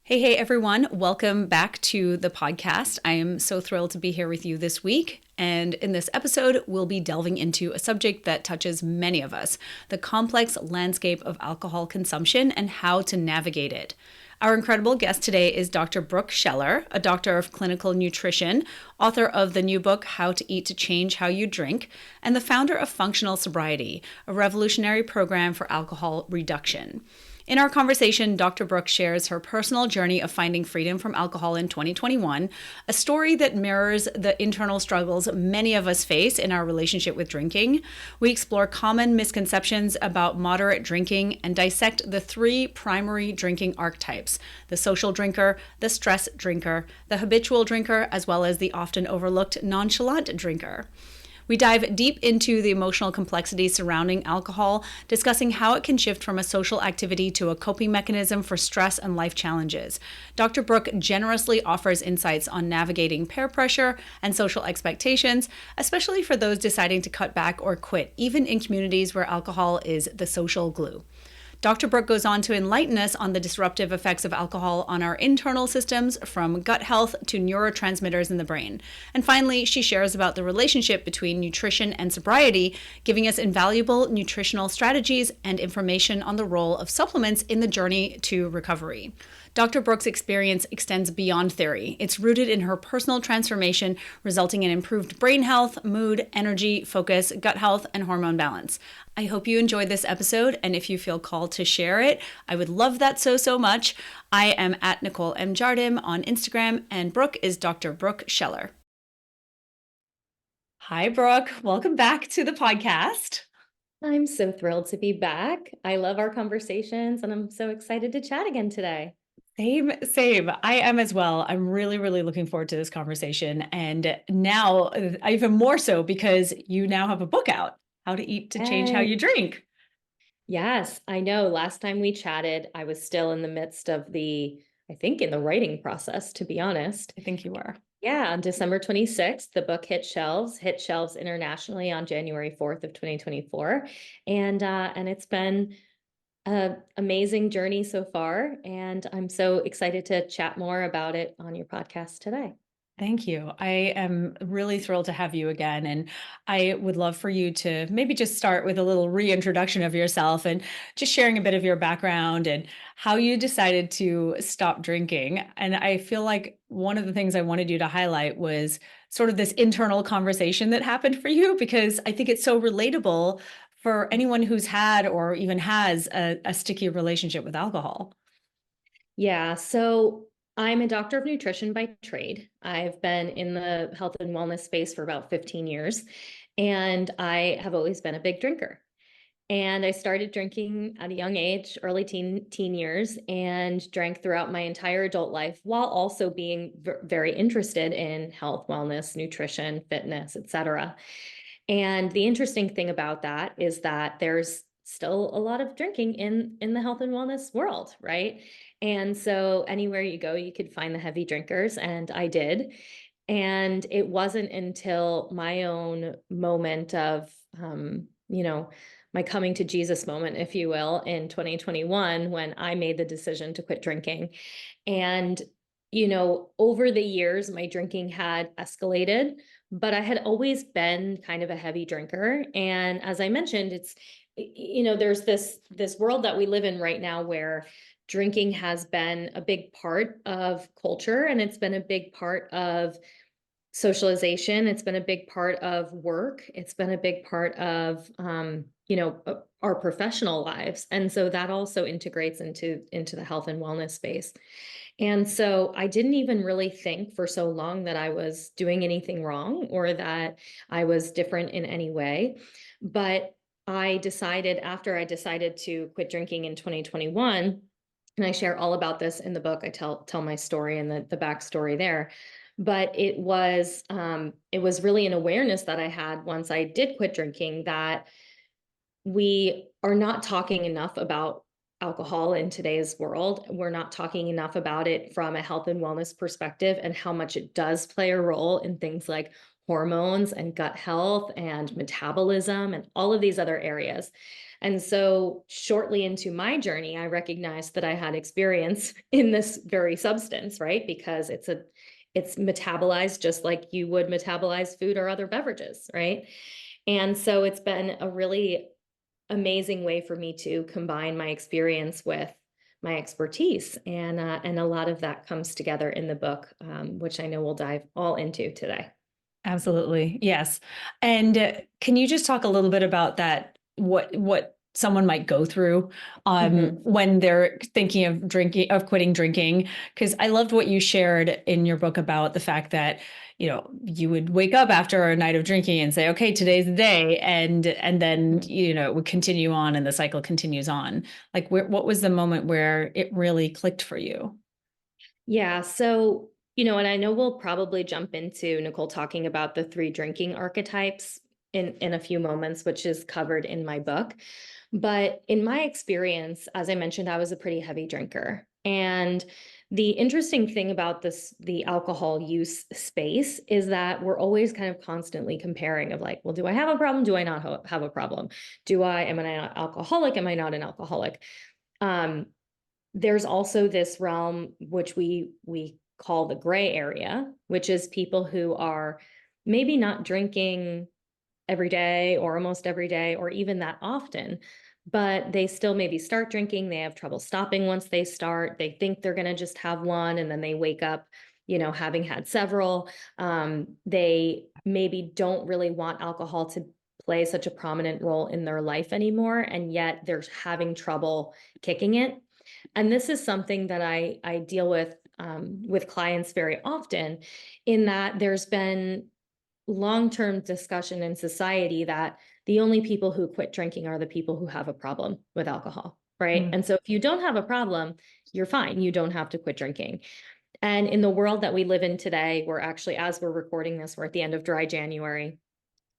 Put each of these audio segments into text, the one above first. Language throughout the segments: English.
Hey, everyone. Welcome back to the podcast. I am so thrilled to be here with you this week. And in this episode, we'll be delving into a subject that touches many of us, the complex landscape of alcohol consumption and how to navigate it. Our incredible guest today is Dr. Brooke Scheller, a doctor of clinical nutrition, author of the new book, How to Eat to Change How You Drink, and the founder of Functional Sobriety, a revolutionary program for alcohol reduction. In our conversation, Dr. Brooke shares her personal journey of finding freedom from alcohol in 2021, a story that mirrors the internal struggles many of us face in our relationship with drinking. We explore common misconceptions about moderate drinking and dissect the three primary drinking archetypes: the social drinker, the stress drinker, the habitual drinker, as well as the often overlooked nonchalant drinker. We dive deep into the emotional complexity surrounding alcohol, discussing how it can shift from a social activity to a coping mechanism for stress and life challenges. Dr. Brooke generously offers insights on navigating peer pressure and social expectations, especially for those deciding to cut back or quit, even in communities where alcohol is the social glue. Dr. Brooke goes on to enlighten us on the disruptive effects of alcohol on our internal systems, from gut health to neurotransmitters in the brain. And finally, she shares about the relationship between nutrition and sobriety, giving us invaluable nutritional strategies and information on the role of supplements in the journey to recovery. Dr. Brooke's experience extends beyond theory. It's rooted in her personal transformation, resulting in improved brain health, mood, energy, focus, gut health, and hormone balance. I hope you enjoyed this episode, and if you feel called to share it, I would love that so much. I am at Nicole M. Jardim on Instagram, and Brooke is Dr. Brooke Scheller. Hi, Brooke. Welcome back to the podcast. I'm so thrilled to be back. I love our conversations, and I'm so excited to chat again today. Same. I am as well. I'm really looking forward to this conversation. And now, even more so because you now have a book out, How to Eat to Change How You Drink. Yes, I know. Last time we chatted, I was still in the midst of in the writing process, to be honest. I think you were. Yeah, on December 26th, the book hit shelves internationally on January 4th of 2024. And it's been an amazing journey so far. And I'm so excited to chat more about it on your podcast today. Thank you. I am really thrilled to have you again. And I would love for you to maybe just start with a little reintroduction of yourself and just sharing a bit of your background and how you decided to stop drinking. And I feel like one of the things I wanted you to highlight was sort of this internal conversation that happened for you, because I think it's so relatable for anyone who's had or even has a sticky relationship with alcohol. Yeah, so I'm a doctor of nutrition by trade. I've been in the health and wellness space for about 15 years, and I have always been a big drinker. And I started drinking at a young age, early teen years, and drank throughout my entire adult life while also being very interested in health, wellness, nutrition, fitness, etc. And the interesting thing about that is that there's still a lot of drinking in the health and wellness world, right? And so anywhere you go, you could find the heavy drinkers, and I did. And it wasn't until my own moment of, my coming to Jesus moment, if you will, in 2021, when I made the decision to quit drinking. And, over the years, my drinking had escalated, but I had always been kind of a heavy drinker. And as I mentioned, there's this world that we live in right now where drinking has been a big part of culture, and it's been a big part of socialization. It's been a big part of work. It's been a big part of, our professional lives. And so that also integrates into the health and wellness space. And so I didn't even really think for so long that I was doing anything wrong or that I was different in any way. But after I decided to quit drinking in 2021, and I share all about this in the book. I tell my story and the backstory there. But it was really an awareness that I had once I did quit drinking, that we are not talking enough about alcohol in today's world. We're not talking enough about it from a health and wellness perspective, and how much it does play a role in things like hormones and gut health and metabolism and all of these other areas. And so shortly into my journey, I recognized that I had experience in this very substance, right? Because it's metabolized just like you would metabolize food or other beverages, right? And so it's been a really amazing way for me to combine my experience with my expertise, and a lot of that comes together in the book, which I know we'll dive all into today. Absolutely. Yes. And can you just talk a little bit about that? What someone might go through Mhm. when they're thinking of quitting drinking? Because I loved what you shared in your book about the fact that, you would wake up after a night of drinking and say, okay, today's the day. And then, Mhm. it would continue on and the cycle continues on. Like what was the moment where it really clicked for you? Yeah. So, and I know we'll probably jump into Nicole talking about the three drinking archetypes in a few moments, which is covered in my book. But in my experience, as I mentioned, I was a pretty heavy drinker. And the interesting thing about the alcohol use space is that we're always kind of constantly comparing of like, well, do I have a problem? Do I not have a problem? Am I an alcoholic? Am I not an alcoholic? Um, there's also this realm which we call the gray area, which is people who are maybe not drinking every day or almost every day or even that often, but they still maybe start drinking. They have trouble stopping once they start. They think they're going to just have one and then they wake up, having had several. They maybe don't really want alcohol to play such a prominent role in their life anymore, and yet they're having trouble kicking it. And this is something that I deal with clients very often, in that there's been long-term discussion in society that the only people who quit drinking are the people who have a problem with alcohol, right? Mm. And so if you don't have a problem, you're fine. You don't have to quit drinking. And in the world that we live in today, we're actually, as we're recording this, we're at the end of dry January.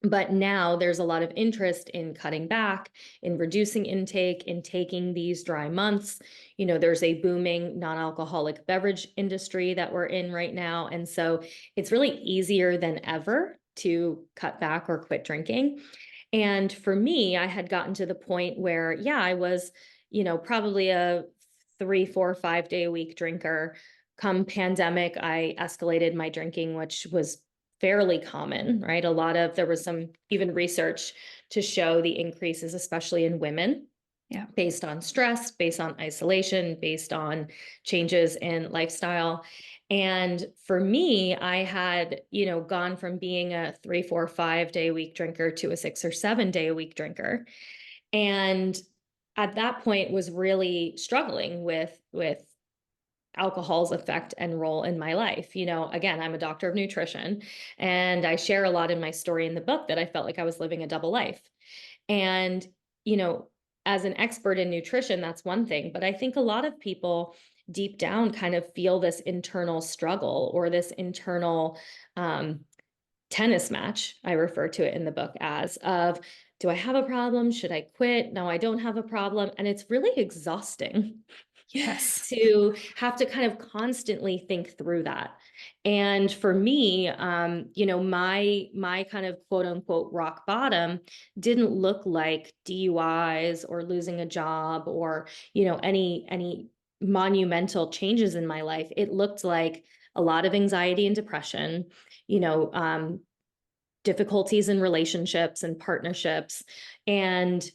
But now there's a lot of interest in cutting back, in reducing intake, in taking these dry months. There's a booming non-alcoholic beverage industry that we're in right now. And so it's really easier than ever to cut back or quit drinking. And for me, I had gotten to the point where, yeah, I was, probably a 3, 4, 5 day a week drinker. Come pandemic, I escalated my drinking, which was fairly common, right? There was some even research to show the increases, especially in women, Yeah. based on stress, based on isolation, based on changes in lifestyle. And for me, I had, gone from being a 3, 4, 5 day a week drinker to a 6 or 7 day a week drinker. And at that point was really struggling with alcohol's effect and role in my life. Again, I'm a doctor of nutrition, and I share a lot in my story in the book that I felt like I was living a double life. And, you know, as an expert in nutrition, that's one thing, but I think a lot of people deep down kind of feel this internal struggle or this internal um, tennis match. I refer to it in the book as of, do I have a problem? Should I quit? No, I don't have a problem. And it's really exhausting Yes. to have to kind of constantly think through that. And for me, my kind of quote unquote rock bottom didn't look like DUIs or losing a job or, any monumental changes in my life. It looked like a lot of anxiety and depression, you know, um, difficulties in relationships and partnerships, and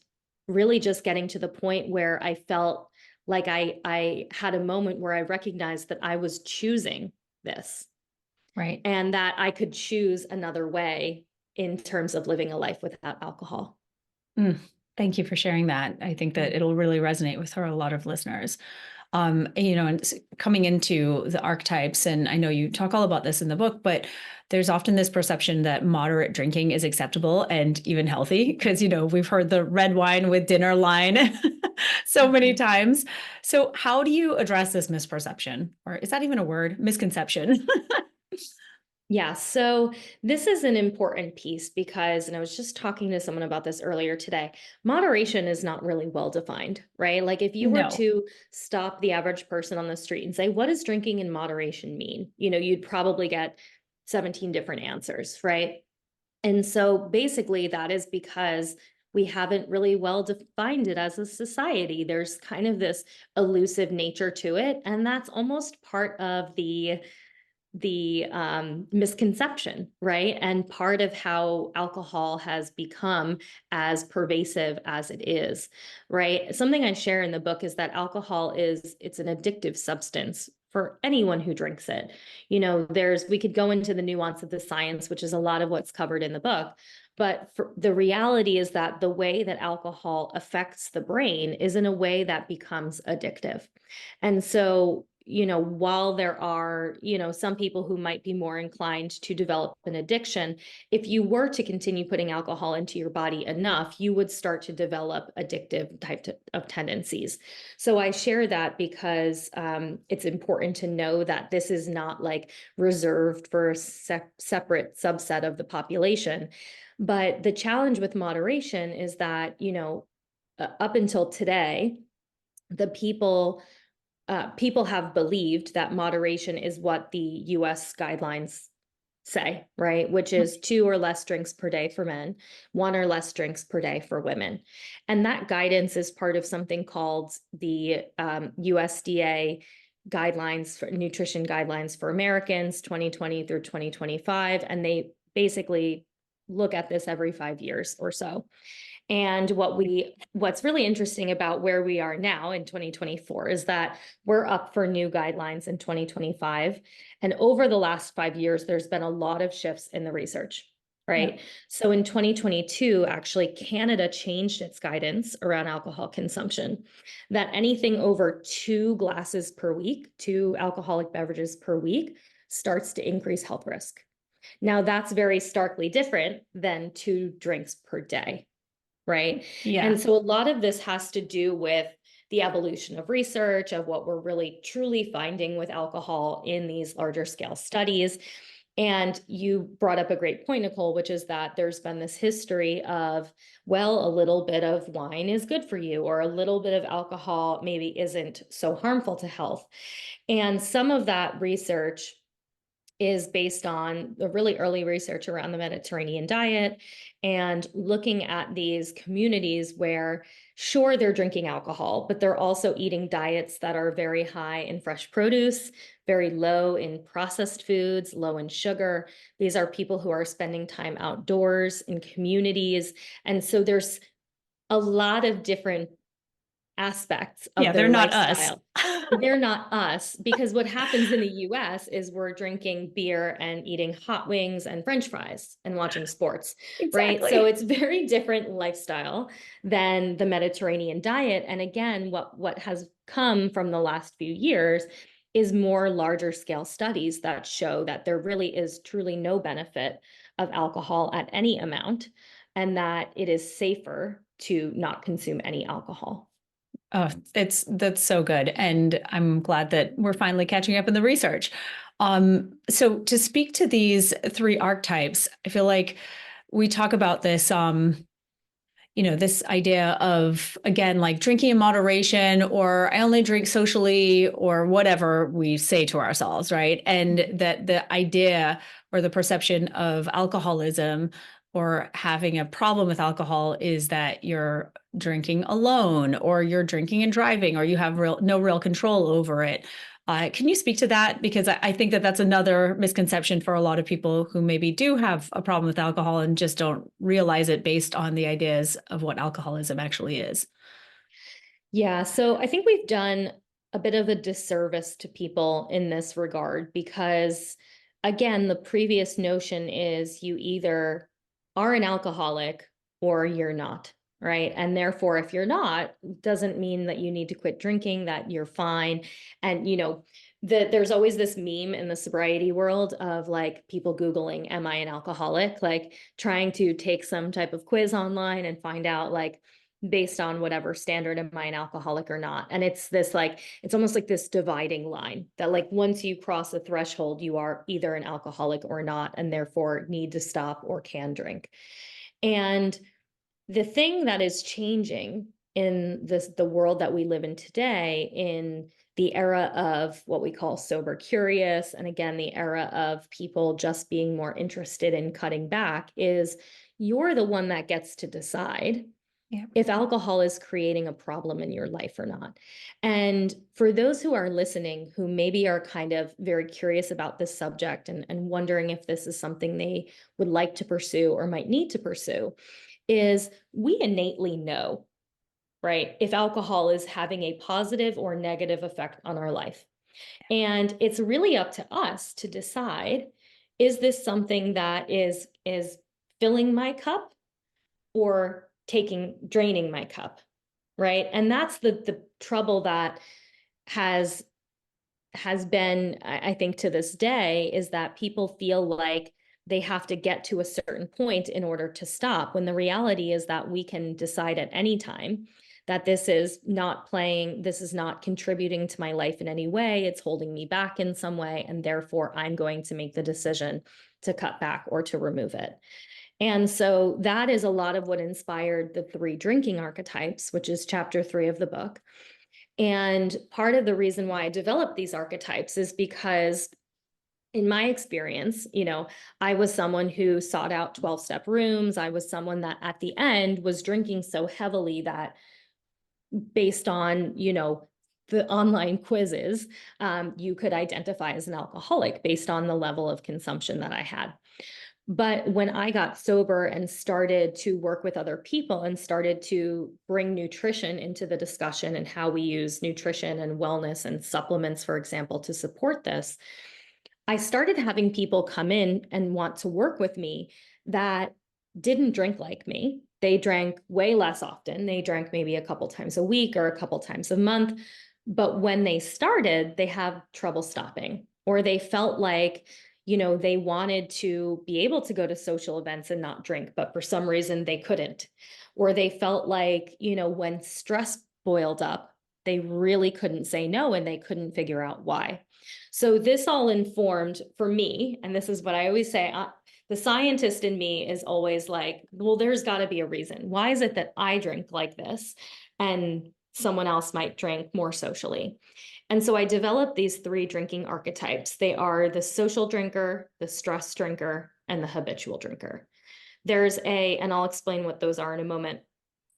really just getting to the point where I felt like I had a moment where I recognized that I was choosing this Right. and that I could choose another way in terms of living a life without alcohol. Mm, thank you for sharing that. I think that Mm. it'll really resonate with a lot of listeners. And coming into the archetypes, and I know you talk all about this in the book, but there's often this perception that moderate drinking is acceptable and even healthy because, we've heard the red wine with dinner line so many Mhm. times. So, how do you address this misperception? Or is that even a word? Misconception? Yeah, so this is an important piece because, and I was just talking to someone about this earlier today, moderation is not really well defined, right? Like if you were No. to stop the average person on the street and say, what does drinking in moderation mean? You'd probably get 17 different answers, right? And so basically that is because we haven't really well defined it as a society. There's kind of this elusive nature to it, and that's almost part of the misconception, right? And part of how alcohol has become as pervasive as it is, right? Something I share in the book is that alcohol it's an addictive substance for anyone who drinks it. We could go into the nuance of the science, which is a lot of what's covered in the book. But the reality is that the way that alcohol affects the brain is in a way that becomes addictive. And so, while there are, some people who might be more inclined to develop an addiction, if you were to continue putting alcohol into your body enough, you would start to develop addictive of tendencies. So I share that because it's important to know that this is not like reserved for a separate subset of the population. But the challenge with moderation is that, up until today, the people have believed that moderation is what the US guidelines say, right? Which is 2 or less drinks per day for men, 1 or less drinks per day for women. And that guidance is part of something called the USDA guidelines for nutrition guidelines for Americans 2020 through 2025. And they basically look at this every 5 years or so. And what's really interesting about where we are now in 2024 is that we're up for new guidelines in 2025. And over the last 5 years, there's been a lot of shifts in the research, right? Yeah. So in 2022, actually, Canada changed its guidance around alcohol consumption, that anything over 2 glasses per week, 2 alcoholic beverages per week, starts to increase health risk. Now, that's very starkly different than 2 drinks per day. Right. Yeah. And so a lot of this has to do with the evolution of research, of what we're really truly finding with alcohol in these larger scale studies. And you brought up a great point, Nicole, which is that there's been this history of, well, a little bit of wine is good for you, or a little bit of alcohol maybe isn't so harmful to health. And some of that research is based on the really early research around the Mediterranean diet and looking at these communities where, sure, they're drinking alcohol, but they're also eating diets that are very high in fresh produce, very low in processed foods, low in sugar. These are people who are spending time outdoors in communities. And so there's a lot of different aspects of They're their not us. lifestyle. They're not us, because what happens in the US is we're drinking beer and eating hot wings and French fries and watching sports, right? So Exactly. it's very different lifestyle than the Mediterranean diet. And again, what has come from the last few years is more larger scale studies that show that there really is truly no benefit of alcohol at any amount, and that it is safer to not consume any alcohol. Oh, that's so good. And I'm glad that we're finally catching up in the research. So to speak to these 3 archetypes, I feel like we talk about this, this idea of, again, like drinking in moderation, or I only drink socially, or whatever we say to ourselves, right? And that the idea or the perception of alcoholism or having a problem with alcohol is that you're drinking alone, or you're drinking and driving, or you have no real control over it. Can you speak to that? Because I think that that's another misconception for a lot of people who maybe do have a problem with alcohol and just don't realize it based on the ideas of what alcoholism actually is. Yeah, so I think we've done a bit of a disservice to people in this regard because, again, the previous notion is you either are an alcoholic or you're not, right? And therefore, if you're not, doesn't mean that you need to quit drinking, that you're fine. And, there's always this meme in the sobriety world of like people Googling, am I an alcoholic? Like trying to take some type of quiz online and find out, like, based on whatever standard, am I an alcoholic or not? And it's this like, it's almost like this dividing line that like once you cross a threshold, you are either an alcoholic or not, and therefore need to stop or can drink. And the thing that is changing in the world that we live in today, in the era of what we call sober curious, and again, the era of people just being more interested in cutting back, is you're the one that gets to decide Yeah. if alcohol is creating a problem in your life or not. And for those who are listening, who maybe are kind of very curious about this subject and wondering if this is something they would like to pursue or might need to pursue, is we innately know, right, if alcohol is having a positive or negative effect on our life. And it's really up to us to decide, is this something that is filling my cup or draining my cup, right? And that's the trouble that has has been, I think, to this day, is that people feel like they have to get to a certain point in order to stop, when the reality is that we can decide at any time that this is not contributing to my life in any way, it's holding me back in some way, and therefore I'm going to make the decision to cut back or to remove it. And so that is a lot of what inspired the 3 drinking archetypes, which is chapter 3 of the book. And part of the reason why I developed these archetypes is because, in my experience, I was someone who sought out 12-step rooms. I was someone that at the end was drinking so heavily that, based on, the online quizzes, you could identify as an alcoholic based on the level of consumption that I had. But when I got sober and started to work with other people and started to bring nutrition into the discussion, and how we use nutrition and wellness and supplements, for example, to support this, I started having people come in and want to work with me that didn't drink like me. They drank way less often. They drank maybe a couple times a week or a couple times a month. But when they started, they have trouble stopping, or they felt like, they wanted to be able to go to social events and not drink, but for some reason they couldn't. Or they felt like, when stress boiled up, they really couldn't say no, and they couldn't figure out why. So this all informed for me, and this is what I always say, the scientist in me is always like, well, there's got to be a reason. Why is it that I drink like this and someone else might drink more socially? And so I developed these 3 drinking archetypes. They are the social drinker, the stress drinker, and the habitual drinker. And I'll explain what those are in a moment.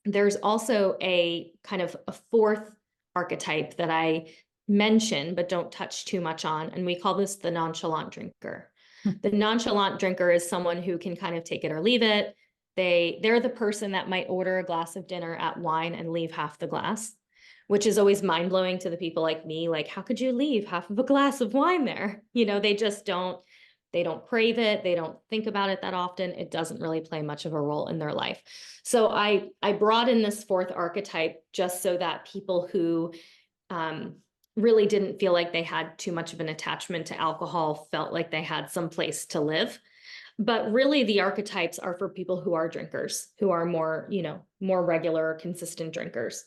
There's also a kind of a 4th archetype that I mention but don't touch too much on, and we call this the nonchalant drinker. The nonchalant drinker is someone who can kind of take it or leave it. They're the person that might order a glass of dinner at wine and leave half the glass, which is always mind-blowing to the people like me. Like, how could you leave half of a glass of wine there? They just they don't crave it. They don't think about it that often. It doesn't really play much of a role in their life. So I brought in this 4th archetype just so that people who really didn't feel like they had too much of an attachment to alcohol felt like they had some place to live. But really, the archetypes are for people who are drinkers, who are more regular, consistent drinkers.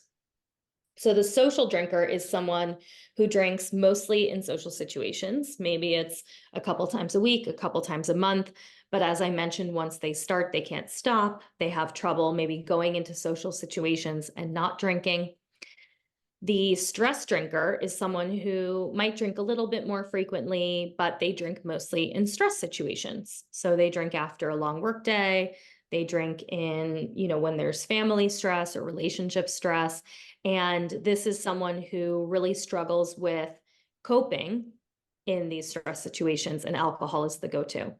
So the social drinker is someone who drinks mostly in social situations. Maybe it's a couple times a week, a couple times a month. But as I mentioned, once they start, they can't stop. They have trouble maybe going into social situations and not drinking. The stress drinker is someone who might drink a little bit more frequently, but they drink mostly in stress situations. So they drink after a long work day. They drink when there's family stress or relationship stress. And this is someone who really struggles with coping in these stress situations, and alcohol is the go-to.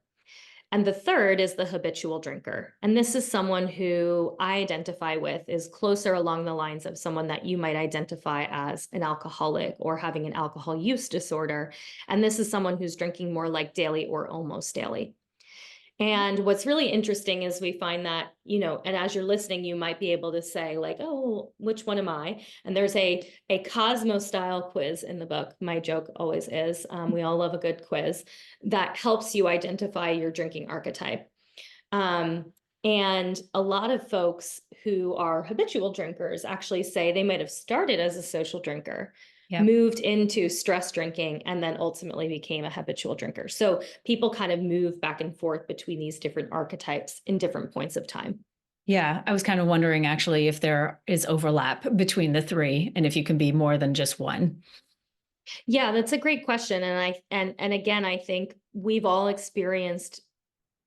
And the 3rd is the habitual drinker. And this is someone who I identify with is closer along the lines of someone that you might identify as an alcoholic or having an alcohol use disorder. And this is someone who's drinking more like daily or almost daily. And what's really interesting is we find that, and as you're listening, you might be able to say like, oh, which one am I? And there's a Cosmo style quiz in the book. My joke always is, we all love a good quiz that helps you identify your drinking archetype. And a lot of folks who are habitual drinkers actually say they might have started as a social drinker, moved into stress drinking, and then ultimately became a habitual drinker. So people kind of move back and forth between these different archetypes in different points of time. Yeah, I was kind of wondering actually if there is overlap between the 3 and if you can be more than just one. Yeah, that's a great question. And again, I think we've all experienced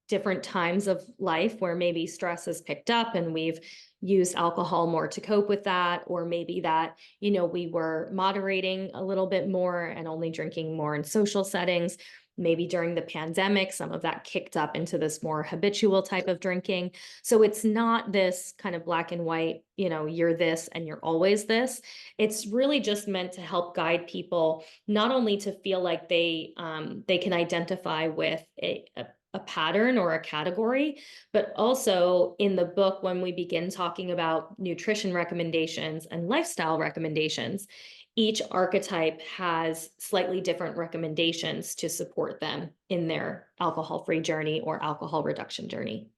different times of life where maybe stress has picked up and we've used alcohol more to cope with that, or maybe that, we were moderating a little bit more and only drinking more in social settings. Maybe during the pandemic, some of that kicked up into this more habitual type of drinking. So it's not this kind of black and white, you're this and you're always this. It's really just meant to help guide people not only to feel like they can identify with a pattern or a category, but also in the book, when we begin talking about nutrition recommendations and lifestyle recommendations, each archetype has slightly different recommendations to support them in their alcohol-free journey or alcohol reduction journey.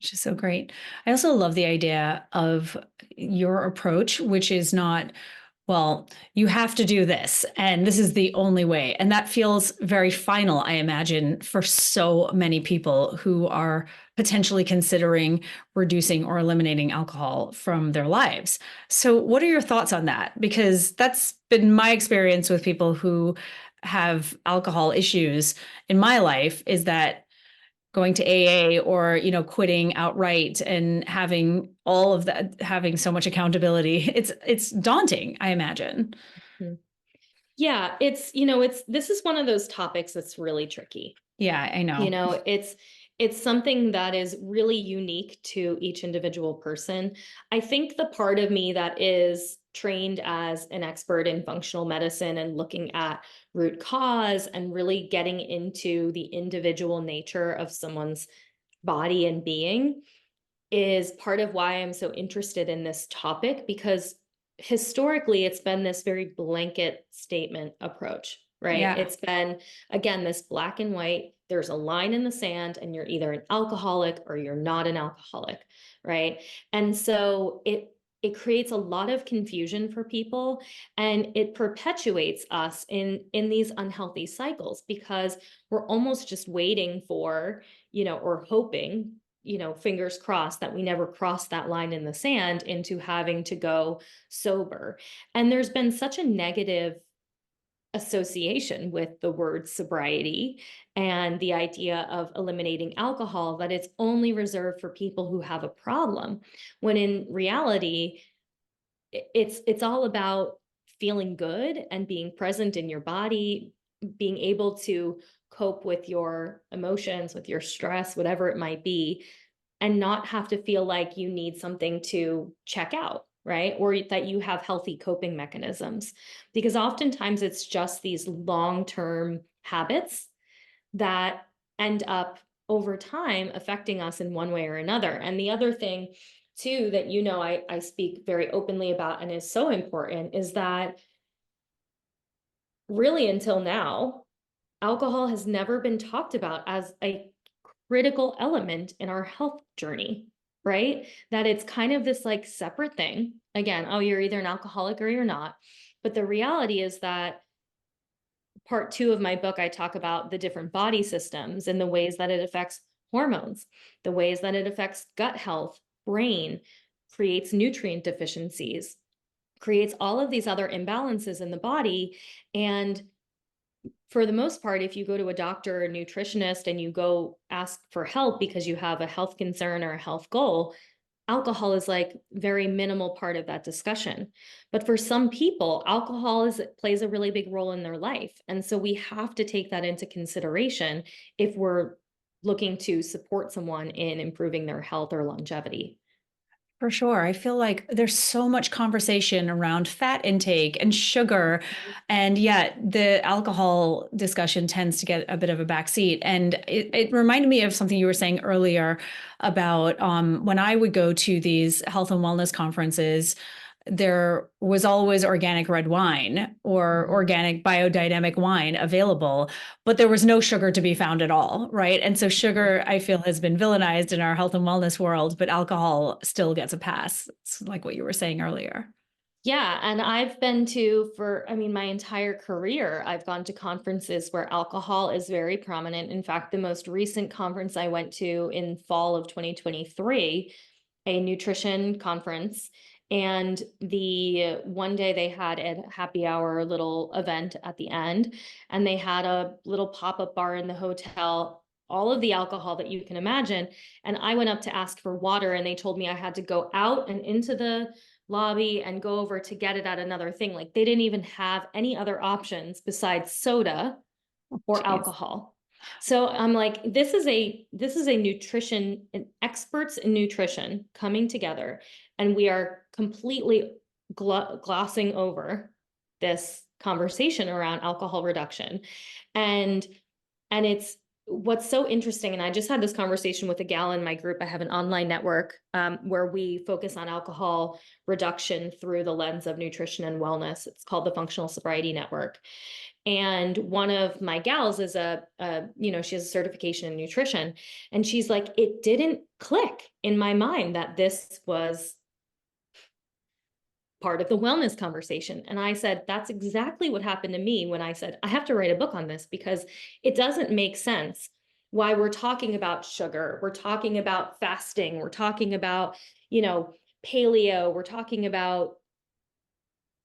Which is so great. I also love the idea of your approach, which is not, well, you have to do this, and this is the only way. And that feels very final, I imagine, for so many people who are potentially considering reducing or eliminating alcohol from their lives. So, what are your thoughts on that? Because that's been my experience with people who have alcohol issues in my life, is that going to AA or, quitting outright and having all of that, having so much accountability, it's daunting, I imagine. Mhm. Yeah, it's this is one of those topics that's really tricky. Yeah, I know. It's something that is really unique to each individual person. I think the part of me that is trained as an expert in functional medicine and looking at root cause and really getting into the individual nature of someone's body and being is part of why I'm so interested in this topic, because historically it's been this very blanket statement approach, right? Yeah. It's been, again, this black and white. There's a line in the sand, and you're either an alcoholic or you're not an alcoholic, right? And so it creates a lot of confusion for people, and it perpetuates us in these unhealthy cycles, because we're almost just waiting for, or hoping, fingers crossed, that we never cross that line in the sand into having to go sober. And there's been such a negative association with the word sobriety and the idea of eliminating alcohol, that it's only reserved for people who have a problem, when in reality it's all about feeling good and being present in your body, being able to cope with your emotions, with your stress, whatever it might be, and not have to feel like you need something to check out, right? Or that you have healthy coping mechanisms. Because oftentimes it's just these long-term habits that end up over time affecting us in one way or another. And the other thing too that, I speak very openly about and is so important, is that really until now, alcohol has never been talked about as a critical element in our health journey, right? That it's kind of this like separate thing. Again, oh, you're either an alcoholic or you're not. But the reality is that part 2 of my book, I talk about the different body systems and the ways that it affects hormones, the ways that it affects gut health, brain, creates nutrient deficiencies, creates all of these other imbalances in the body. And for the most part, if you go to a doctor or a nutritionist and you go ask for help because you have a health concern or a health goal, alcohol is like very minimal part of that discussion. But for some people, alcohol plays a really big role in their life. And so we have to take that into consideration if we're looking to support someone in improving their health or longevity. For sure. I feel like there's so much conversation around fat intake and sugar, and yet the alcohol discussion tends to get a bit of a backseat. And it reminded me of something you were saying earlier about when I would go to these health and wellness conferences, there was always organic red wine or Mhm. organic biodynamic wine available, but there was no sugar to be found at all, right? And so sugar, I feel, has been villainized in our health and wellness world, but alcohol still gets a pass. It's like what you were saying earlier. Yeah, and I've been to, for, I mean, my entire career, I've gone to conferences where alcohol is very prominent. In fact, the most recent conference I went to in fall of 2023, a nutrition conference, and the one day they had a happy hour little event at the end, and they had a little pop-up bar in the hotel all of the alcohol that you can imagine. And I went up to ask for water, and they told me I had to go out and into the lobby and go over to get it at another thing. Like they didn't even have any other options besides soda or Jeez. alcohol. So I'm like, this is a nutrition, and experts in nutrition coming together, and we are completely glossing over this conversation around alcohol reduction. And it's what's so interesting. And I just had this conversation with a gal in my group. I have an online network where we focus on alcohol reduction through the lens of nutrition and wellness. It's called the Functional Sobriety Network. And one of my gals is she has a certification in nutrition. And she's like, it didn't click in my mind that this was part of the wellness conversation. And I said, that's exactly what happened to me when I said, I have to write a book on this, because it doesn't make sense why we're talking about sugar. We're talking about fasting. We're talking about, paleo. We're talking about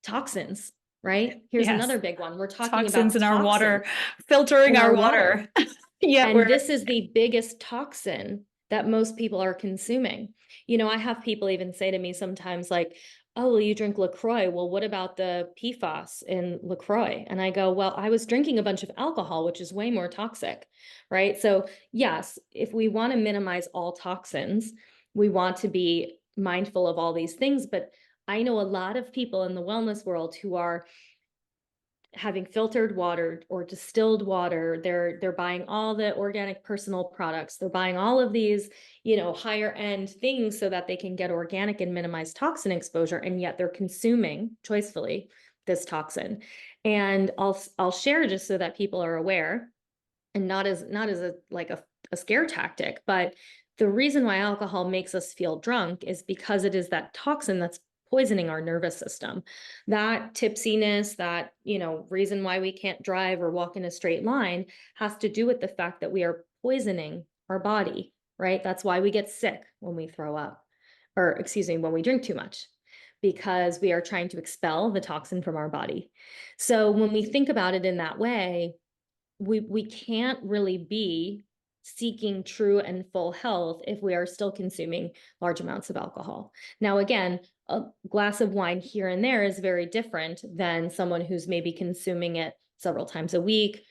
toxins, right? Here's Yes. another big one. We're talking Toxins about in our water, toxins filtering in our our water. water. Yeah, And we're this is the biggest toxin that most people are consuming. I have people even say to me sometimes, like, oh, well, you drink LaCroix. Well, what about the PFAS in LaCroix? And I go, well, I was drinking a bunch of alcohol, which is way more toxic, right? So yes, if we want to minimize all toxins, we want to be mindful of all these things. But I know a lot of people in the wellness world who are having filtered water or distilled water. They're buying all the organic personal products. They're buying all of these, higher end things so that they can get organic and minimize toxin exposure. And yet they're consuming choicefully this toxin. And I'll share, just so that people are aware, and not as a scare tactic, but the reason why alcohol makes us feel drunk is because it is that toxin that's poisoning our nervous system. That tipsiness, that, reason why we can't drive or walk in a straight line, has to do with the fact that we are poisoning our body, right? That's why we get sick when we throw up, or excuse me, when we drink too much, because we are trying to expel the toxin from our body. So when we think about it in that way, we can't really be seeking true and full health if we are still consuming large amounts of alcohol. Now, again, a glass of wine here and there is very different than someone who's maybe consuming it several times a week,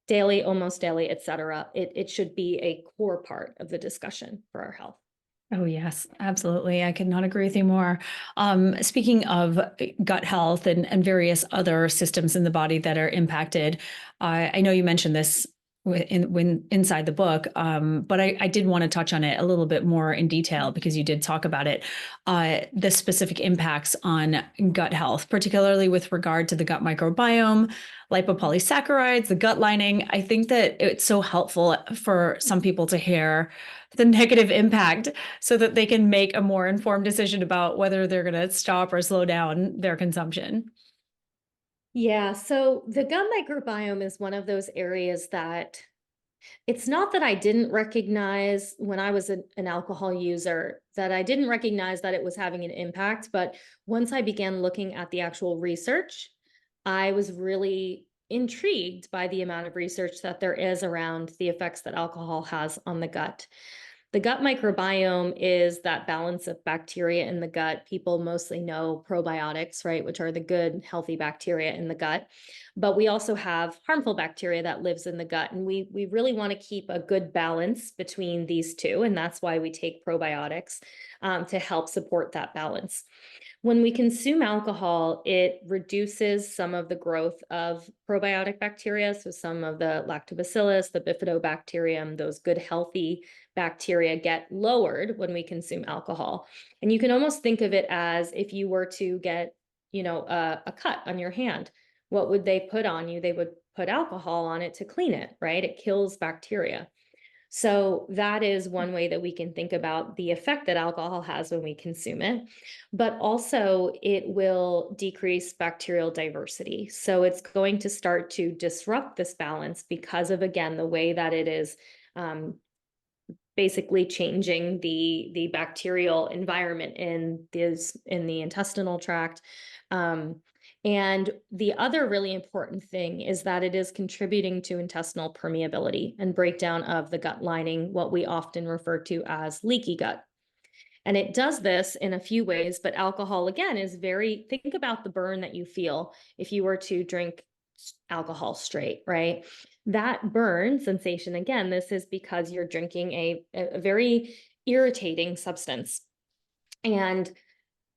daily, almost daily, etc. It should be a core part of the discussion for our health. Oh, yes, absolutely. I could not agree with you more. Speaking of gut health and various other systems in the body that are impacted, I know you mentioned this when inside the book, but I did want to touch on it a little bit more in detail, because you did talk about it, the specific impacts on gut health, particularly with regard to the gut microbiome, lipopolysaccharides, the gut lining. I think that it's so helpful for some people to hear the negative impact, so that they can make a more informed decision about whether they're going to stop or slow down their consumption. Yeah, so the gut microbiome is one of those areas that it's not that I didn't recognize when I was an alcohol user, that I didn't recognize that it was having an impact. But once I began looking at the actual research, I was really intrigued by the amount of research that there is around the effects that alcohol has on the gut. The gut microbiome is that balance of bacteria in the gut. People mostly know probiotics, right, which are the good, healthy bacteria in the gut. But we also have harmful bacteria that lives in the gut. And we really want to keep a good balance between these two. And that's why we take probiotics to help support that balance. When we consume alcohol, it reduces some of the growth of probiotic bacteria. So some of the lactobacillus, the bifidobacterium, those good healthy bacteria get lowered when we consume alcohol. And you can almost think of it as if you were to get, a cut on your hand. What would they put on you? They would put alcohol on it to clean it, right? It kills bacteria. So that is one way that we can think about the effect that alcohol has when we consume it. But also it will decrease bacterial diversity. So it's going to start to disrupt this balance because of, again, the way that it is basically changing the bacterial environment in the intestinal tract. And the other really important thing is that it is contributing to intestinal permeability and breakdown of the gut lining, what we often refer to as leaky gut. And it does this in a few ways, but alcohol, again, is think about the burn that you feel if you were to drink alcohol straight, right? That burn sensation, again, this is because you're drinking a very irritating substance. And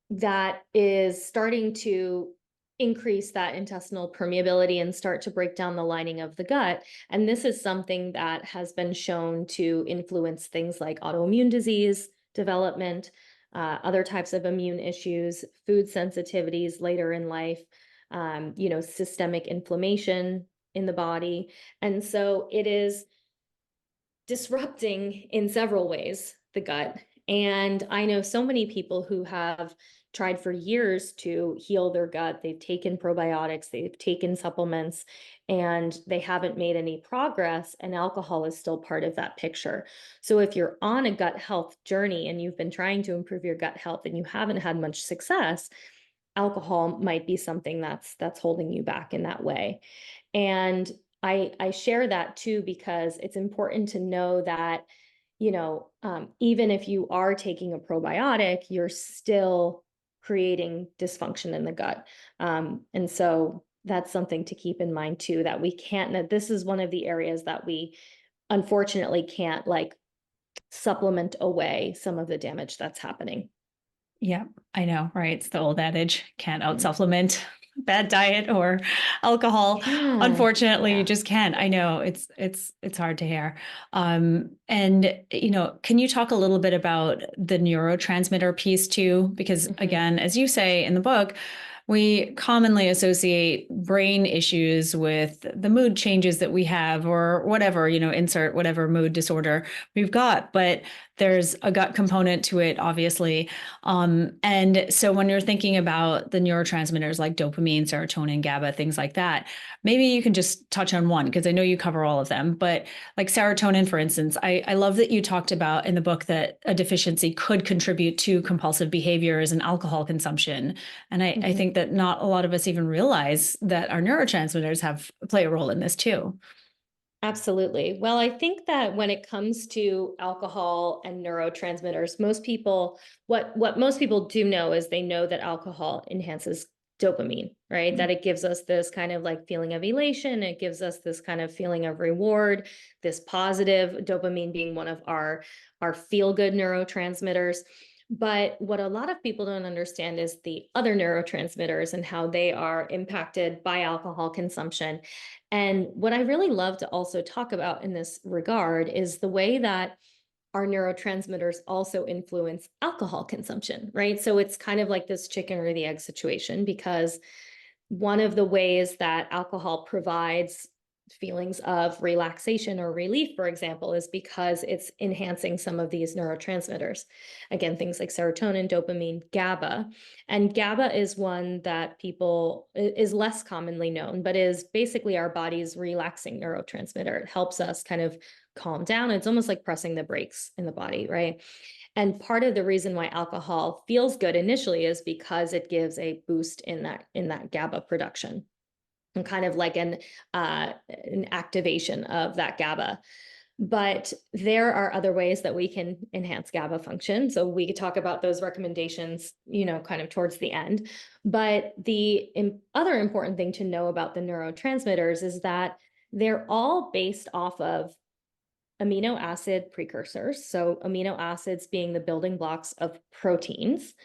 that is starting to increase that intestinal permeability and start to break down the lining of the gut. And this is something that has been shown to influence things like autoimmune disease development, other types of immune issues, food sensitivities later in life, systemic inflammation in the body. And so it is disrupting in several ways the gut. And I know so many people who have tried for years to heal their gut. They've taken probiotics, they've taken supplements, and they haven't made any progress. And alcohol is still part of that picture. So if you're on a gut health journey and you've been trying to improve your gut health and you haven't had much success, alcohol might be something that's holding you back in that way. And I share that too because it's important to know that, even if you are taking a probiotic, you're still creating dysfunction in the gut. And so that's something to keep in mind too, that we can't, that this is one of the areas that we unfortunately can't like supplement away some of the damage that's happening. Yeah, I know, right? It's the old adage, can't out Mm. supplement bad diet or alcohol. Yeah. Unfortunately, you Yeah. just can't. I know it's hard to hear. And can you talk a little bit about the neurotransmitter piece too? Because Mhm. again, as you say in the book, we commonly associate brain issues with the mood changes that we have or whatever, insert whatever mood disorder we've got. But there's a gut component to it, obviously. And so when you're thinking about the neurotransmitters like dopamine, serotonin, GABA, things like that, maybe you can just touch on one because I know you cover all of them. But like serotonin, for instance, I love that you talked about in the book that a deficiency could contribute to compulsive behaviors and alcohol consumption. And I Mhm. think that not a lot of us even realize that our neurotransmitters play a role in this too. Absolutely. Well, I think that when it comes to alcohol and neurotransmitters, what most people do know is they know that alcohol enhances dopamine, right? That it gives us this kind of like feeling of elation, it gives us this kind of feeling of reward, this positive dopamine being one of our feel-good neurotransmitters. But what a lot of people don't understand is the other neurotransmitters and how they are impacted by alcohol consumption. And what I really love to also talk about in this regard is the way that our neurotransmitters also influence alcohol consumption, right? So it's kind of like this chicken or the egg situation because one of the ways that alcohol provides feelings of relaxation or relief, for example, is because it's enhancing some of these neurotransmitters. Again, things like serotonin, dopamine, GABA. And GABA is one that people is less commonly known, but is basically our body's relaxing neurotransmitter. It helps us kind of calm down. It's almost like pressing the brakes in the body, right? And part of the reason why alcohol feels good initially is because it gives a boost in that GABA production and kind of like an activation of that GABA. But there are other ways that we can enhance GABA function. So we could talk about those recommendations, kind of towards the end. But the other important thing to know about the neurotransmitters is that they're all based off of amino acid precursors. So amino acids being the building blocks of proteins.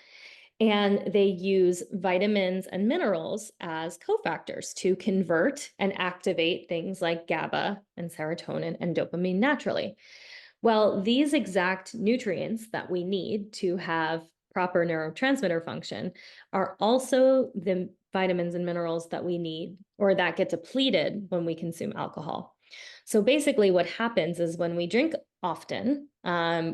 And they use vitamins and minerals as cofactors to convert and activate things like GABA and serotonin and dopamine naturally. Well, these exact nutrients that we need to have proper neurotransmitter function are also the vitamins and minerals that we need or that get depleted when we consume alcohol. So basically, what happens is when we drink often,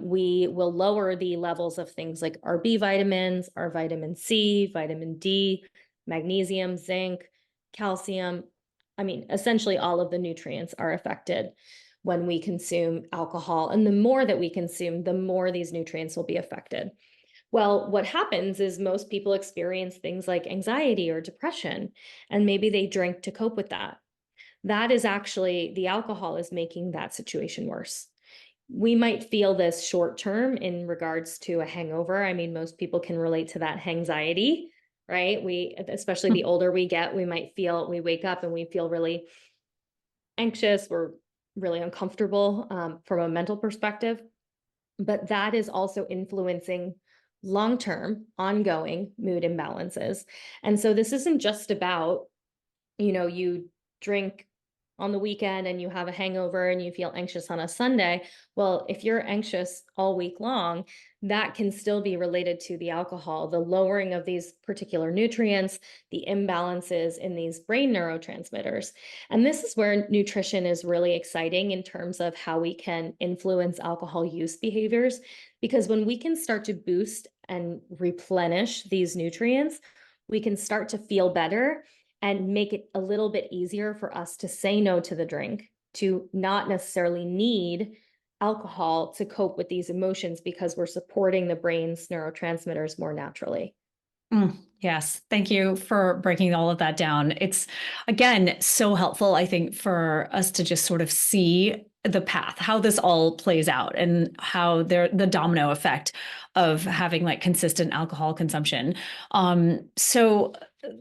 we will lower the levels of things like our B vitamins, our vitamin C, vitamin D, magnesium, zinc, calcium. I mean, essentially, all of the nutrients are affected when we consume alcohol. And the more that we consume, the more these nutrients will be affected. Well, what happens is most people experience things like anxiety or depression, and maybe they drink to cope with that. That is actually the alcohol is making that situation worse. We might feel this short term in regards to a hangover. I mean, most people can relate to that anxiety, right? Especially the older we get, we wake up and we feel really anxious. We're really uncomfortable from a mental perspective. But that is also influencing long-term, ongoing mood imbalances. And so this isn't just about, you drink on the weekend and you have a hangover and you feel anxious on a Sunday. Well, if you're anxious all week long, that can still be related to the alcohol, the lowering of these particular nutrients, the imbalances in these brain neurotransmitters. And this is where nutrition is really exciting in terms of how we can influence alcohol use behaviors. Because when we can start to boost and replenish these nutrients, we can start to feel better and make it a little bit easier for us to say no to the drink, to not necessarily need alcohol to cope with these emotions because we're supporting the brain's neurotransmitters more naturally. Yes. Thank you for breaking all of that down. It's, again, so helpful, I think, for us to just sort of see the path, how this all plays out and how the domino effect of having like consistent alcohol consumption. So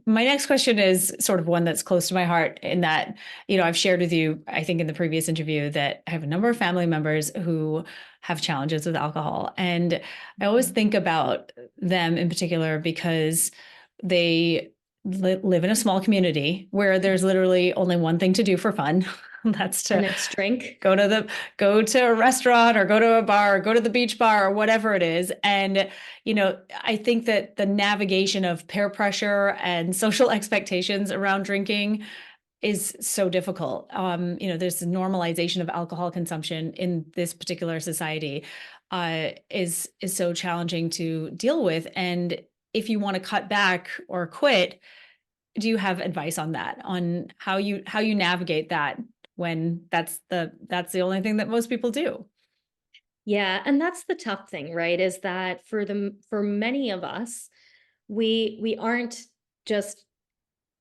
my next question is sort of one that's close to my heart in that, I've shared with you, I think in the previous interview, that I have a number of family members who have challenges with alcohol. And I always think about them in particular because they live in a small community where there's literally only one thing to do for fun. That's to And it's drink. go to a restaurant or go to a bar or go to the beach bar or whatever it is. And, I think that the navigation of peer pressure and social expectations around drinking is so difficult. There's the normalization of alcohol consumption in this particular society is so challenging to deal with. And if you want to cut back or quit, do you have advice on that, on how you navigate that when that's the only thing that most people do? Yeah, and that's the tough thing, right? Is that for many of us, we aren't just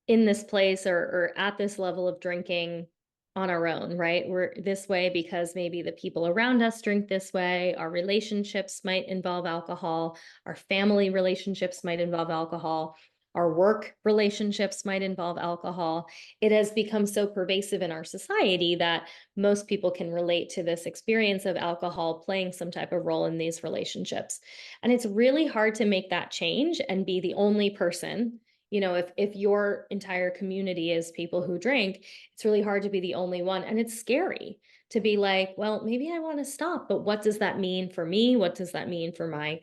in this place or at this level of drinking on our own, right? We're this way because maybe the people around us drink this way. Our relationships might involve alcohol. Our family relationships might involve alcohol. Our work relationships might involve alcohol. It has become so pervasive in our society that most people can relate to this experience of alcohol playing some type of role in these relationships. And it's really hard to make that change and be the only person. If your entire community is people who drink, it's really hard to be the only one. And it's scary to be like, well, maybe I want to stop, but what does that mean for me? What does that mean for my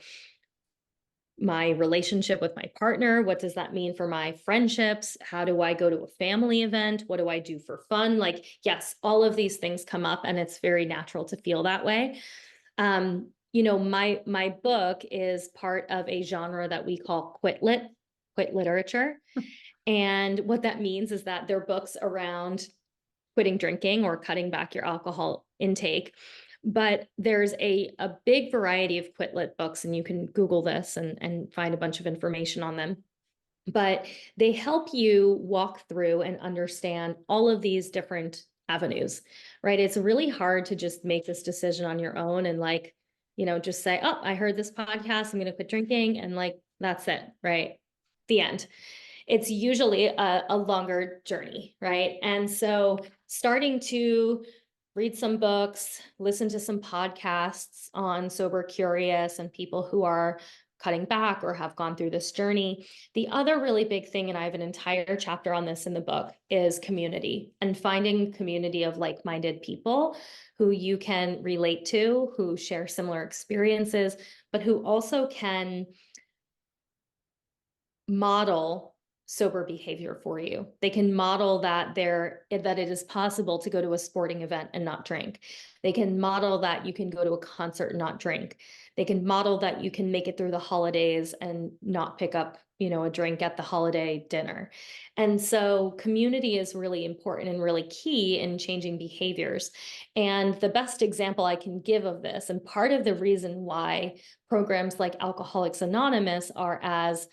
relationship with my partner? What does that mean for my friendships? How do I go to a family event? What do I do for fun? Like, yes, all of these things come up and it's very natural to feel that way. My book is part of a genre that we call quit literature. And what that means is that they're books around quitting drinking or cutting back your alcohol intake. But there's a big variety of quit lit books, and you can Google this and find a bunch of information on them. But they help you walk through and understand all of these different avenues, right? It's really hard to just make this decision on your own and just say, oh, I heard this podcast, I'm going to quit drinking. And that's it, right? The end. It's usually a longer journey, right? And so starting to read some books, listen to some podcasts on Sober Curious and people who are cutting back or have gone through this journey. The other really big thing, and I have an entire chapter on this in the book, is community and finding community of like-minded people who you can relate to, who share similar experiences, but who also can model sober behavior for you. They can model that it is possible to go to a sporting event and not drink. They can model that you can go to a concert and not drink. They can model that you can make it through the holidays and not pick up a drink at the holiday dinner. And so community is really important and really key in changing behaviors. And the best example I can give of this, and part of the reason why programs like Alcoholics Anonymous are as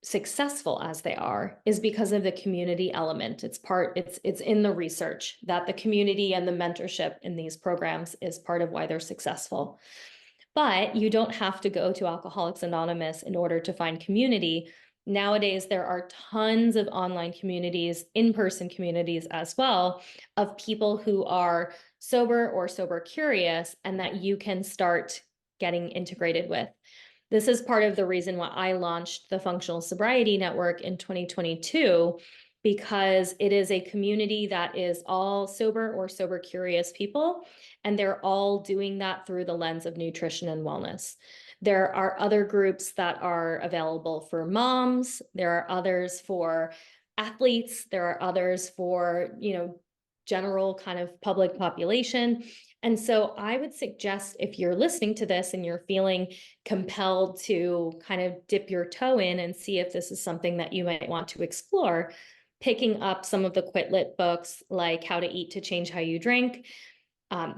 successful as they are, is because of the community element. It's in the research that the community and the mentorship in these programs is part of why they're successful. But you don't have to go to Alcoholics Anonymous in order to find community. Nowadays, there are tons of online communities, in-person communities as well, of people who are sober or sober curious, and that you can start getting integrated with. This is part of the reason why I launched the Functional Sobriety Network in 2022, because it is a community that is all sober or sober curious people, and they're all doing that through the lens of nutrition and wellness. There are other groups that are available for moms. There are others for athletes. There are others for, general kind of public population. And so I would suggest, if you're listening to this and you're feeling compelled to kind of dip your toe in and see if this is something that you might want to explore, picking up some of the Quit Lit books, like How to Eat to Change How You Drink,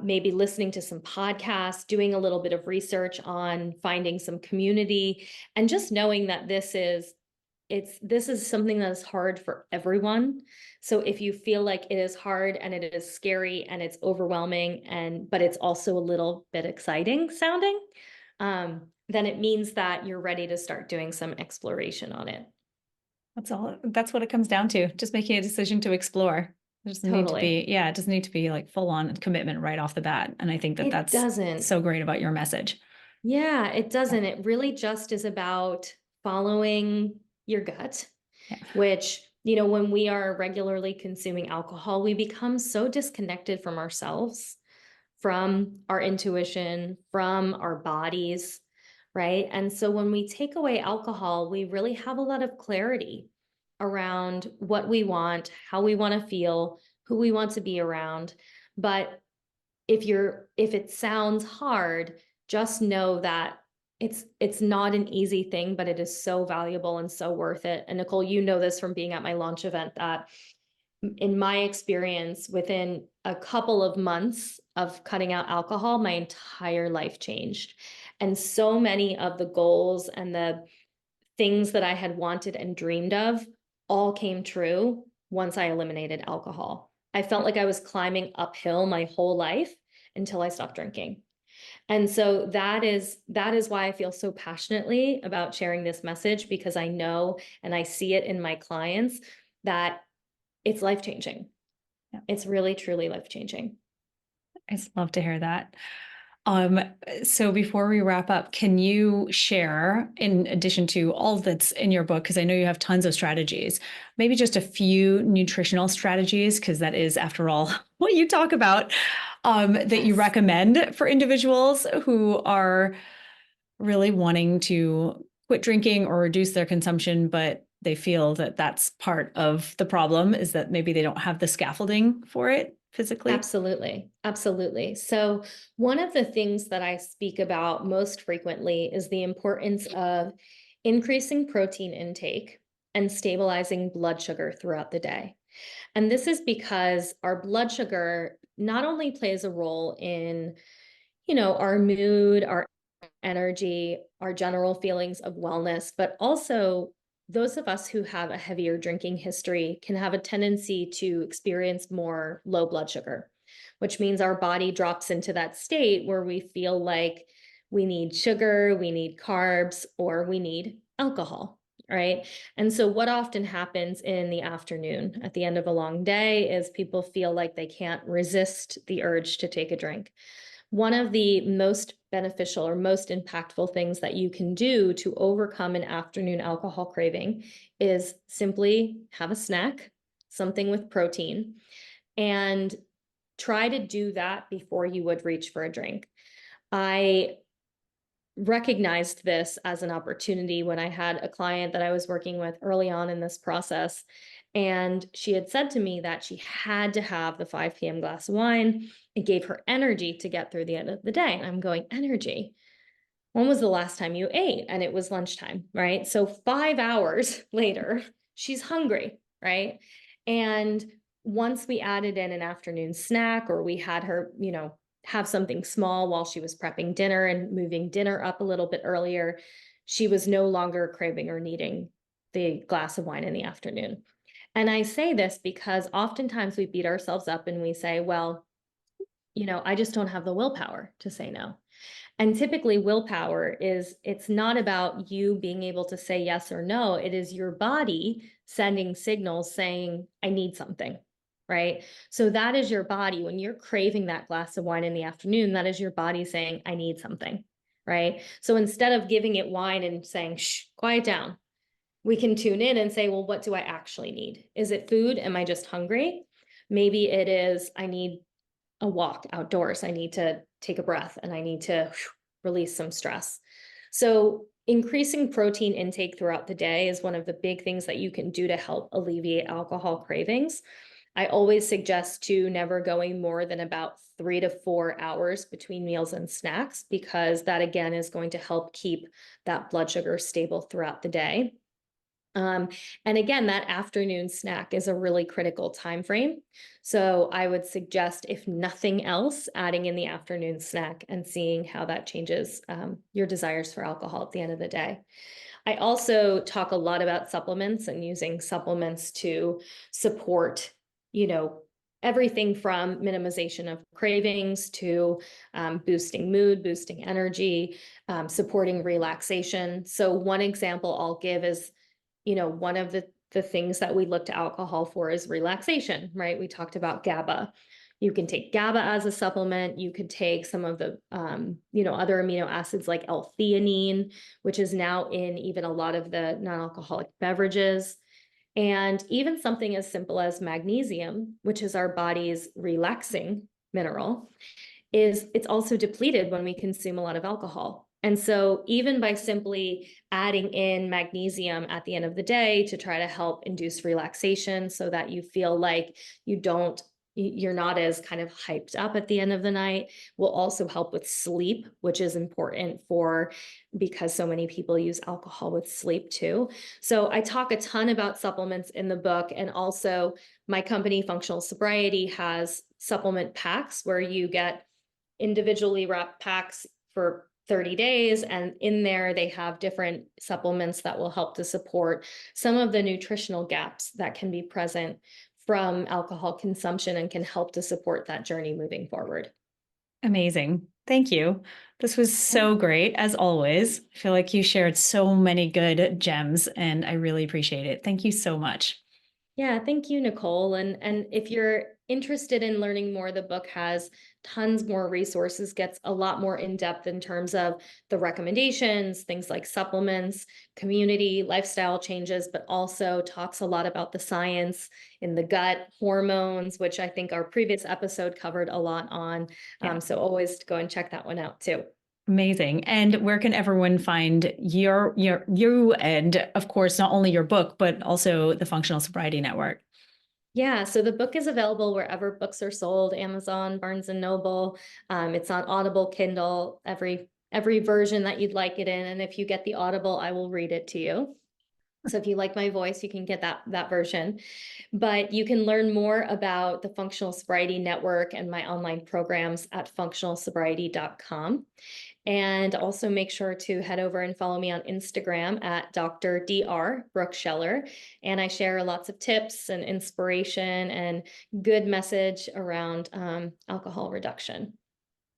maybe listening to some podcasts, doing a little bit of research on finding some community, and just knowing that this is something that is hard for everyone. So if you feel like it is hard and it is scary and it's overwhelming, but it's also a little bit exciting sounding, then it means that you're ready to start doing some exploration on it. That's all. That's what it comes down to. Just making a decision to explore. It doesn't need to be, it doesn't need to be like full on commitment right off the bat. And I think that that's so great about your message. Yeah, it doesn't. It really just is about following your gut, which, when we are regularly consuming alcohol, we become so disconnected from ourselves, from our intuition, from our bodies, right? And so when we take away alcohol, we really have a lot of clarity around what we want, how we want to feel, who we want to be around. But if it sounds hard, just know that it's not an easy thing, but it is so valuable and so worth it. And Nicole, you know this from being at my launch event, that in my experience, within a couple of months of cutting out alcohol, my entire life changed. And so many of the goals and the things that I had wanted and dreamed of all came true once I eliminated alcohol. I felt like I was climbing uphill my whole life until I stopped drinking. And so that is why I feel so passionately about sharing this message, because I know and I see it in my clients that it's life-changing. Yeah. It's really, truly life-changing. I just love to hear that. So before we wrap up, can you share, in addition to all that's in your book, because I know you have tons of strategies, maybe just a few nutritional strategies, because that is, after all, what you talk about, that you recommend for individuals who are really wanting to quit drinking or reduce their consumption, but they feel that that's part of the problem, is that maybe they don't have the scaffolding for it physically? Absolutely. Absolutely. So one of the things that I speak about most frequently is the importance of increasing protein intake and stabilizing blood sugar throughout the day. And this is because our blood sugar not only plays a role in, our mood, our energy, our general feelings of wellness, but also those of us who have a heavier drinking history can have a tendency to experience more low blood sugar, which means our body drops into that state where we feel like we need sugar, we need carbs, or we need alcohol, right? And so what often happens in the afternoon at the end of a long day is people feel like they can't resist the urge to take a drink. One of the most beneficial or most impactful things that you can do to overcome an afternoon alcohol craving is simply have a snack, something with protein, and try to do that before you would reach for a drink. I recognized this as an opportunity when I had a client that I was working with early on in this process. And she had said to me that she had to have the 5 p.m. glass of wine. It gave her energy to get through the end of the day. And I'm going, energy? when was the last time you ate? And it was lunchtime, right? So 5 hours later, she's hungry, right? And once we added in an afternoon snack, or we had her, have something small while she was prepping dinner and moving dinner up a little bit earlier, she was no longer craving or needing the glass of wine in the afternoon. And I say this because oftentimes we beat ourselves up and we say, well, I just don't have the willpower to say no. And typically willpower it's not about you being able to say yes or no. It is your body sending signals saying, I need something, right? So that is your body. When you're craving that glass of wine in the afternoon, that is your body saying, I need something, right? So instead of giving it wine and saying, shh, quiet down, we can tune in and say, well, what do I actually need? Is it food? Am I just hungry? Maybe it is, I need a walk outdoors. I need to take a breath and I need to release some stress. So increasing protein intake throughout the day is one of the big things that you can do to help alleviate alcohol cravings. I always suggest to never going more than about 3 to 4 hours between meals and snacks, because that again is going to help keep that blood sugar stable throughout the day. And again, that afternoon snack is a really critical time frame. So I would suggest, if nothing else, adding in the afternoon snack and seeing how that changes your desires for alcohol at the end of the day. I also talk a lot about supplements and using supplements to support, everything from minimization of cravings to boosting mood, boosting energy, supporting relaxation. So one example I'll give is, one of the things that we look to alcohol for is relaxation, right? We talked about GABA. You can take GABA as a supplement. You could take some of the, other amino acids like L-theanine, which is now in even a lot of the non-alcoholic beverages. And even something as simple as magnesium, which is our body's relaxing mineral, it's also depleted when we consume a lot of alcohol. And so even by simply adding in magnesium at the end of the day to try to help induce relaxation so that you feel like you're not as kind of hyped up at the end of the night, will also help with sleep, which is important because so many people use alcohol with sleep too. So I talk a ton about supplements in the book, and also my company, Functional Sobriety, has supplement packs where you get individually wrapped packs for 30 days. And in there, they have different supplements that will help to support some of the nutritional gaps that can be present from alcohol consumption and can help to support that journey moving forward. Amazing. Thank you. This was so great, as always. I feel like you shared so many good gems, and I really appreciate it. Thank you so much. Yeah, thank you, Nicole. And if you're interested in learning more, the book has tons more resources, gets a lot more in depth in terms of the recommendations, things like supplements, community, lifestyle changes, but also talks a lot about the science in the gut, hormones, which I think our previous episode covered a lot on. Yeah. So always go and check that one out too. Amazing. And where can everyone find you and, of course, not only your book, but also the Functional Sobriety Network? Yeah, so the book is available wherever books are sold: Amazon, Barnes and Noble. It's on Audible, Kindle, every version that you'd like it in. And if you get the Audible, I will read it to you. So if you like my voice, you can get that version. But you can learn more about the Functional Sobriety Network and my online programs at functionalsobriety.com. And also make sure to head over and follow me on Instagram at Dr. Dr. Brooke Scheller. And I share lots of tips and inspiration and good message around alcohol reduction.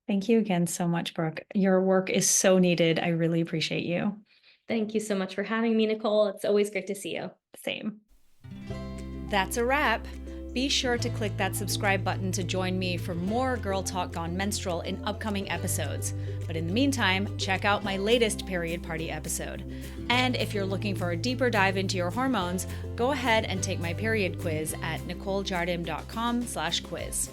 Thank you again so much, Brooke. Your work is so needed. I really appreciate you. Talk you so much for having me, Nicole. It's always great to see you. Same. That's a wrap. Be sure to click that subscribe button to join me for more Girl Talk Gone Menstrual in upcoming episodes. But in the meantime, check out my latest Period Party episode. And if you're looking for a deeper dive into your hormones, go ahead and take my period quiz at nicolejardim.com/quiz.